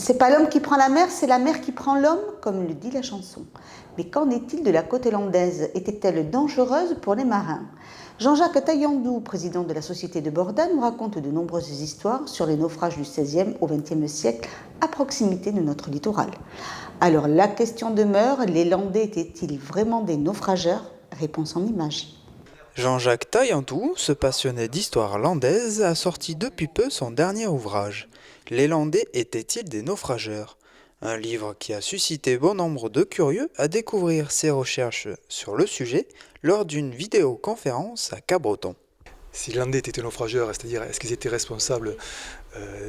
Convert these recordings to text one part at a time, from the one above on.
C'est pas l'homme qui prend la mer, c'est la mer qui prend l'homme, comme le dit la chanson. Mais qu'en est-il de la côte hollandaise? Était-elle dangereuse pour les marins? Jean-Jacques Taillandou, président de la Société de Borda, nous raconte de nombreuses histoires sur les naufrages du XVIe au XXe siècle à proximité de notre littoral. Alors la question demeure, les Landais étaient-ils vraiment des naufrageurs? Réponse en images. Jean-Jacques Taillandou, ce passionné d'histoire landaise, a sorti depuis peu son dernier ouvrage. Les Landais étaient-ils des naufrageurs? Un livre qui a suscité bon nombre de curieux à découvrir ses recherches sur le sujet lors d'une vidéoconférence à Cabreton. Si les Landais étaient naufrageurs, c'est-à-dire est-ce qu'ils étaient responsables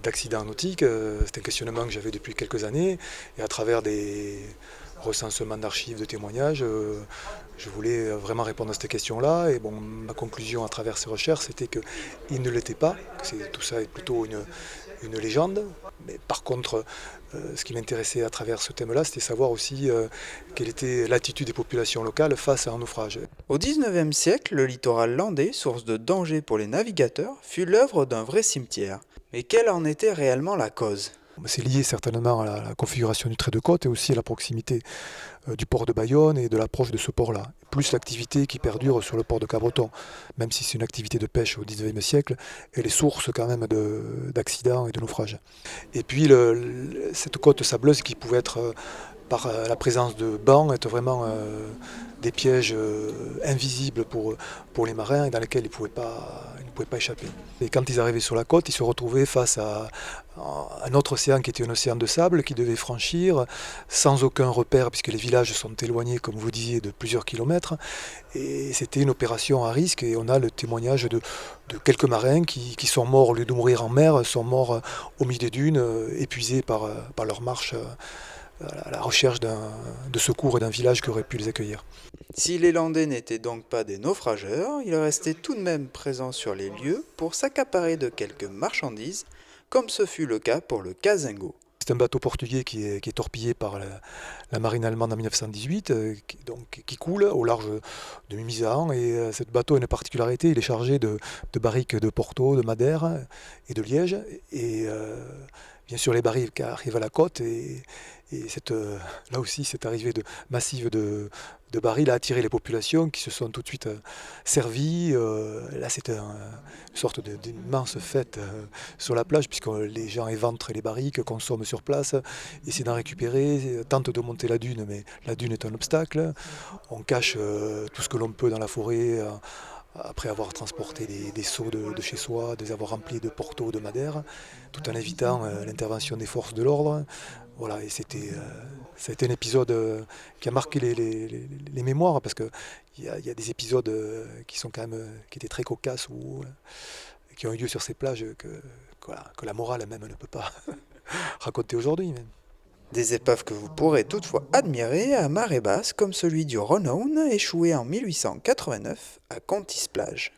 d'accidents nautiques, c'est un questionnement que j'avais depuis quelques années, et à travers des recensements d'archives, de témoignages, je voulais vraiment répondre à cette question-là, et bon, ma conclusion à travers ces recherches, c'était qu'ils ne l'étaient pas, que tout ça est plutôt une légende, mais par contre, ce qui m'intéressait à travers ce thème-là, c'était savoir aussi quelle était l'attitude des populations locales face à un naufrage. Au XIXe siècle, le littoral landais, source de danger pour les navigateurs, fut l'œuvre d'un vrai cimetière. Mais quelle en était réellement la cause? C'est lié certainement à la configuration du trait de côte et aussi à la proximité du port de Bayonne et de l'approche de ce port-là. Plus l'activité qui perdure sur le port de Cabreton, même si c'est une activité de pêche au XIXe siècle, elle est source quand même d'accidents et de naufrages. Et puis cette côte sableuse qui pouvait être, par la présence de bancs, être vraiment des pièges invisibles pour les marins et dans lesquels ils ne pouvaient pas échapper. Et quand ils arrivaient sur la côte, ils se retrouvaient face à un autre océan qui était un océan de sable qu'ils devaient franchir sans aucun repère puisque les villages sont éloignés, comme vous disiez, de plusieurs kilomètres. Et c'était une opération à risque et on a le témoignage de quelques marins qui sont morts au lieu de mourir en mer, sont morts au milieu des dunes, épuisés par leur marche à la recherche de secours et d'un village qui aurait pu les accueillir. Si les Landais n'étaient donc pas des naufrageurs, ils restaient tout de même présents sur les lieux pour s'accaparer de quelques marchandises, comme ce fut le cas pour le Casingo. C'est un bateau portugais qui est torpillé par la marine allemande en 1918, qui coule au large de Mimizan. Et ce bateau a une particularité, il est chargé de barriques de Porto, de Madère et de Liège. Et bien sûr les barriques arrivent à la côte et là aussi cette arrivée massive de barils a attiré les populations qui se sont tout de suite servies. Là c'était une sorte d'immense fête sur la plage puisque les gens éventrent les barriques, consomment sur place, essaient d'en récupérer, tentent de monter la dune mais la dune est un obstacle. On cache tout ce que l'on peut dans la forêt. Après avoir transporté des seaux de chez soi, des avoir remplis de Porto, de Madère, tout en évitant l'intervention des forces de l'ordre. Voilà, et ça a été un épisode qui a marqué les mémoires, parce qu'il y a des épisodes qui sont quand même qui étaient très cocasses ou qui ont eu lieu sur ces plages que la morale même ne peut pas raconter aujourd'hui. Même. Des épaves que vous pourrez toutefois admirer à marée basse, comme celui du Renown, échoué en 1889 à Contis-Plage.